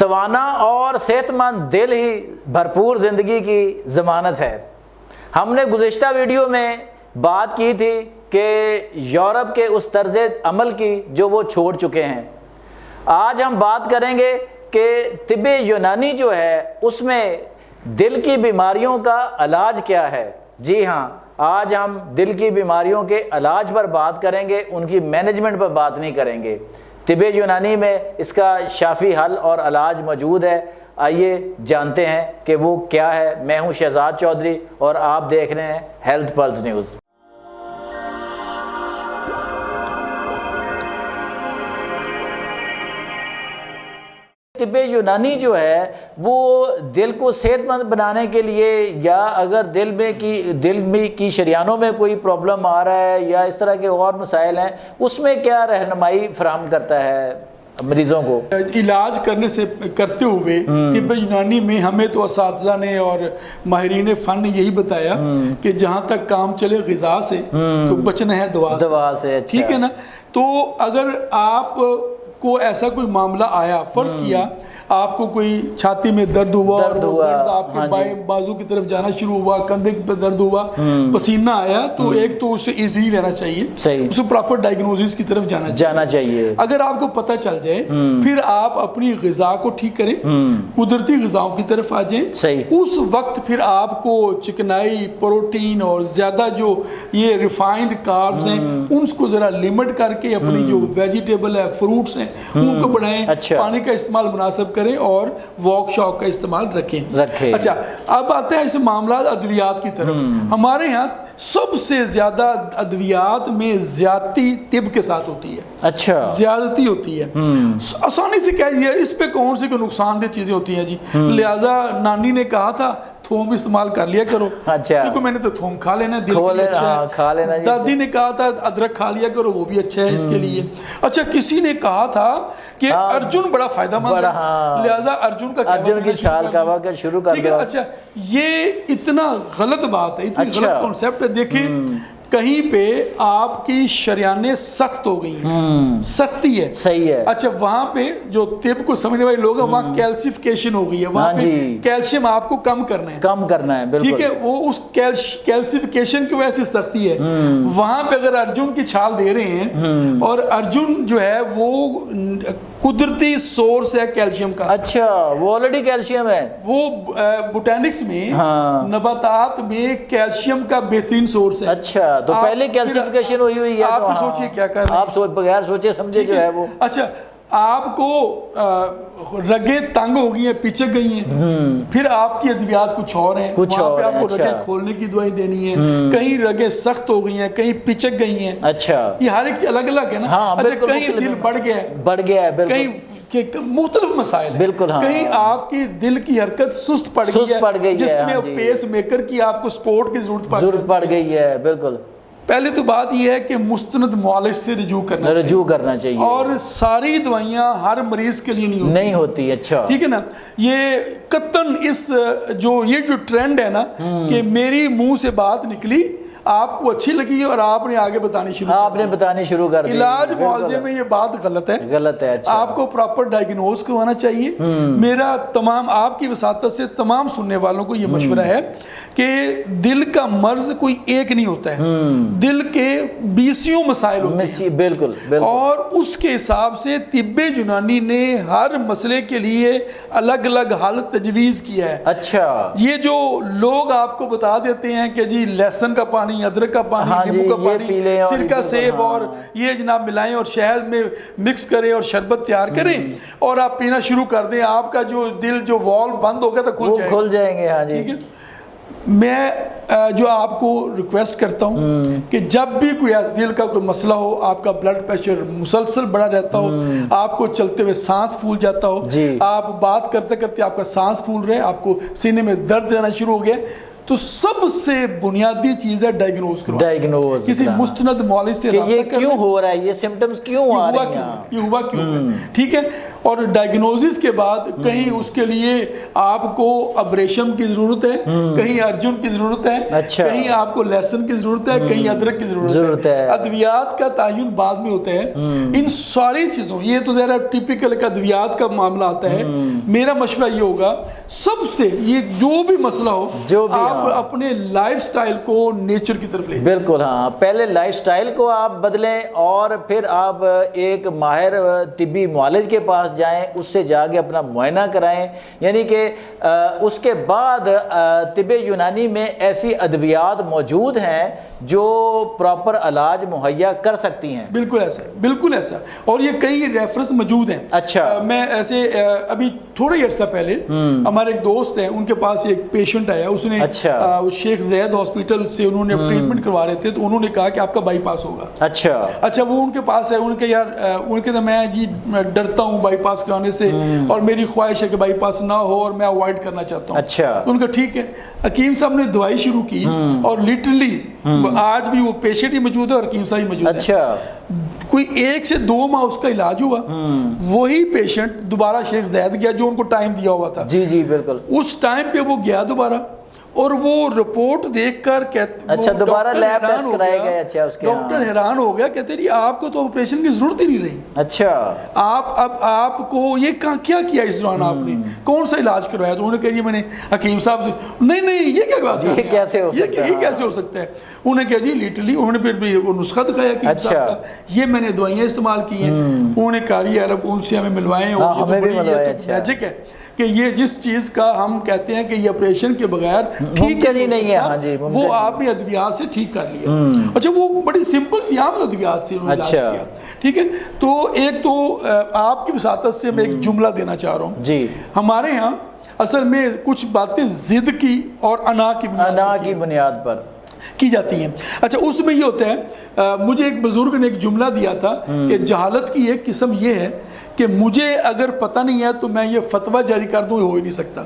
तवाना और सेहतमंद दिल ही भरपूर ज़िंदगी की ज़मानत है। हमने गुज़िश्ता वीडियो में बात की थी कि यूरोप के उस तर्ज़ अमल की जो वो छोड़ चुके हैं। आज हम बात करेंगे कि तिब्ब यूनानी जो है उसमें दिल की बीमारियों का इलाज क्या है। जी हाँ, आज हम दिल की बीमारियों के इलाज पर बात करेंगे, उनकी मैनेजमेंट पर बात नहीं करेंगे। तिब्ब यूनानी में इसका शाफी हल और इलाज मौजूद है। आइए जानते हैं कि वो क्या है। मैं हूं शहजाद चौधरी और आप देख रहे हैं हेल्थ पल्स न्यूज़। तिब्ब यूनानी जो है वो दिल को सेहतमंद बनाने के लिए, या अगर दिल में की शरियानों में कोई प्रॉब्लम आ रहा है या इस तरह के और मसाइल हैं, उसमें क्या रहनुमाई फराहम करता है मरीजों को? इलाज करते हुए तिब्ब यूनानी में हमें तो असातिज़ा ने और माहिरीन फ़न ने यही बताया कि जहाँ तक काम चले ग़िज़ा से तो बचना है दवा से। अच्छा। ठीक है ना। तो अगर आप को ऐसा कोई मामला आया, फ़र्ज़ किया आपको कोई छाती में दर्द हुआ और वो दर्द आपके बाजू की तरफ जाना शुरू हुआ, कंधे पे दर्द हुआ, पसीना आया, तो एक तो उसे इजीली लेना चाहिए, उसे प्रॉपर डायग्नोसिस की तरफ जाना चाहिए। अगर आपको पता चल जाए फिर आप अपनी ग़िज़ा को ठीक करें, कुदरती ग़िज़ाओं की तरफ आ जाएं। उस वक्त फिर आपको चिकनाई, प्रोटीन और ज़्यादा जो ये रिफाइंड कार्ब्स हैं उनको ज़रा लिमिट करके अपनी जो वेजिटेबल है, फ्रूट्स हैं, उनको बढ़ाएं। पानी का इस्तेमाल मुनासिब करें और वॉक शॉक का इस्तेमाल रखें। अच्छा, अब आता है इस मामला अद्वियात की तरफ। हमारे यहाँ सबसे ज्यादा अद्वियात में ज्यादती तिब के साथ होती है। अच्छा, ज्यादती होती है। आसानी से क्या है, इस पे कौन सी कोई नुकसानदेह चीजें होती हैं जी। लिहाजा नानी ने कहा था थूम इस्तेमाल कर लिया करो। अच्छा, क्योंकि मैंने तो थूम खा लेना, दिल के लिए अच्छा है। खा लेना। दादी ने कहा था अदरक खा लिया करो, वो भी अच्छा है इसके लिए। अच्छा, किसी ने कहा था कि अर्जुन बड़ा फायदेमंद है, लिहाजा अर्जुन की छाल का शुरू कर दो। अच्छा, ये इतना गलत बात है, इतनी गलत कॉन्सेप्ट है। देखें, कहीं पे आपकी शरियानें सख्त हो गई हैं, सख्ती है, सही है। अच्छा, वहां पे जो तिब को समझने वाले लोग हैं, वहां कैल्सिफिकेशन हो गई है, वहां पे कैल्शियम आपको कम करना है, बिल्कुल। ठीक है, वो उस कैल्सिफिकेशन की वजह से सख्ती है। वहां पे अगर अर्जुन की छाल दे रहे हैं, और अर्जुन जो है वो कुदरती सोर्स है कैल्शियम का। अच्छा, वो ऑलरेडी कैल्शियम है। वो बोटैनिक्स में, नबातात में कैल्शियम का बेहतरीन सोर्स है। अच्छा, तो पहले कैल्सिफिकेशन हुई है। आप सोचिए क्या कर रहे हैं, आप बगैर सोचे समझे जो है वो। अच्छा, आपको रगें तंग हो गई हैं, पिचक गई हैं, फिर आपकी अद्वियात कुछ और हैं, कुछ और पे आपको रगें खोलने की दवाई देनी है। कहीं रगें सख्त हो गई हैं, कहीं पिचक गई हैं। अच्छा, ये हर एक अलग अलग है ना। अच्छा, कहीं दिल बढ़ गया है, कहीं कि मुख्तलिफ मसाइल हैं। बिल्कुल, हाँ। कहीं आपकी दिल की हरकत सुस्त पड़ गई है, जिसमें पेस मेकर की आपको सपोर्ट की जरूरत पड़ गई है। बिल्कुल, पहले तो बात यह है कि मुस्तनद मुआलिज से रजू करना चाहिए, और सारी दवाइयाँ हर मरीज के लिए नहीं होती। अच्छा, ठीक है ना। ये कतन ये जो ट्रेंड है ना कि मेरी मुंह से बात निकली, आपको अच्छी लगी और आपने आगे बतानी शुरू कर दी। इलाज मुआवजे में ये बात गलत है। अच्छा, आपको प्रॉपर डायग्नोज करवाना चाहिए। मेरा तमाम आपकी वसातत से तमाम सुनने वालों को ये मशवरा है कि दिल का मर्ज कोई एक नहीं होता है, दिल के 20 मसाइल होते हैं। बिल्कुल। और उसके हिसाब से तिब्ब यूनानी ने हर मसले के लिए अलग अलग हल तजवीज़ किया है। अच्छा, ये जो लोग आपको बता देते हैं कि जी लहसुन का पानी, अदरक का पानी, नींबू का पानी, सिरका, सेब और ये जनाब मिलाएं और शहद में मिक्स करें और शरबत तैयार करें और आप पीना शुरू कर दें, आपका जो दिल जो वॉल्व बंद हो गया तो खुल जाएंगे। हाँ जी। ठीक है, मैं जो आपको रिक्वेस्ट करता हूँ कि जब भी कोई दिल का कोई मसला हो, आपका ब्लड प्रेशर मुसलसल बढ़ा रहता हो, आपको चलते हुए सांस फूल जाता हो, आप बात करते करते आपका सांस फूल रहे, आपको सीने में दर्द रहना शुरू हो गया, तो सबसे बुनियादी चीज है डायग्नोज किसी मुस्तनद मौलिद से ये क्यों हो रहा है, ये सिम्टम्स क्यों आ रहे हैं, ये हुआ क्यों। ठीक है, اور ڈائگنوزس کے بعد کہیں اس کے لیے آپ کو ابریشم کی ضرورت ہے، کہیں ارجن کی ضرورت ہے، اچھا، کہیں آپ کو لہسن کی ضرورت ہے، کہیں ادرک کی ضرورت ہے۔ ادویات کا تعین بعد میں ہوتا ہے۔ ان ساری چیزوں، یہ تو ذرا ٹیپیکل ایک ادویات کا معاملہ آتا ہے۔ میرا مشورہ یہ ہوگا سب سے، یہ جو بھی مسئلہ ہو آپ اپنے لائف سٹائل کو نیچر کی طرف لے جائیں۔ بالکل ہاں، پہلے لائف سٹائل کو آپ بدلیں اور پھر آپ ایک ماہر طبی معالج کے پاس جائیں، اس سے جا کے اپنا معائنہ کرائیں، یعنی کہ اس کے بعد طب یونانی میں ایسی ادویات موجود ہیں جو پراپر علاج مہیا کر سکتی ہیں۔ بالکل ایسا، بالکل ایسا، اور یہ کئی ریفرنس موجود ہیں۔ اچھا، میں ایسے ابھی تھوڑے عرصہ پہلے ہمارے ایک دوست ہیں، ان کے پاس ایک پیشنٹ آیا، اس نے شیخ زید ہاسپٹل سے انہوں نے ٹریٹمنٹ کروا رہے تھے، تو انہوں نے کہا کہ آپ کا بائی پاس ہوگا۔ اچھا، وہ ان کے پاس ہے، ان کے یار ان کے میں جی ڈرتا ہوں بائی پاس کرانے سے، اور میری خواہش ہے کہ بائی پاس نہ ہو اور میں اوائڈ کرنا چاہتا ہوں۔ اچھا، ان کا ٹھیک ہے، حکیم صاحب نے دوائی شروع کی اور لٹرلی آج بھی وہ پیشنٹ ہی موجود ہے اور حکیم صاحب ہی موجود ہے۔ اچھا، کوئی 1 سے 2 ماہ اس کا علاج ہوا، وہی پیشنٹ دوبارہ شیخ زید گیا جو ان کو ٹائم دیا ہوا تھا۔ جی جی بالکل، اس ٹائم پہ وہ گیا دوبارہ، اور وہ رپورٹ دیکھ کر اچھا دوبارہ لیب ٹیسٹ کرائے گئے۔ اچھا، اس کے ڈاکٹر حیران ہو گیا، کہتے جی آپ کو تو آپریشن کی ضرورت ہی نہیں رہی۔ اچھا، آپ کو یہ کیا کیا اس دوران، آپ نے کون سا علاج کروایا؟ تو انہوں نے کہا جی میں نے حکیم صاحب سے، نہیں یہ کیا بات ہے، یہ کیسے ہو سکتا ہے؟ انہوں نے کہا جی لٹرلی، انہوں نے پھر بھی نسخہ دکھایا حکیم صاحب کا، یہ میں نے دوائیاں استعمال کی ہیں۔ انہوں نے کہا یار اب ان سے ہمیں ملوائیں، اور یہ تو بڑی میجک ہے کہ یہ جس چیز کا ہم کہتے ہیں کہ یہ آپریشن کے بغیر ٹھیک نہیں ہے، وہ آپ نے ادویات سے ٹھیک کر لیا۔ اچھا، وہ بڑی سمپل سی عام ادویات سے انہوں نے علاج کیا، ٹھیک ہے۔ تو ایک تو آپ کی وساطت سے میں ایک جملہ دینا چاہ رہا ہوں جی، ہمارے ہاں اصل میں کچھ باتیں ضد کی اور انا کی بنیاد پر کی جاتی ہیں۔ اچھا، اس میں یہ ہوتا ہے، مجھے ایک بزرگ نے ایک جملہ دیا تھا کہ جہالت کی ایک قسم یہ ہے کہ مجھے اگر پتہ نہیں ہے تو میں یہ فتویٰ جاری کر دوں، یہ ہو ہی نہیں سکتا۔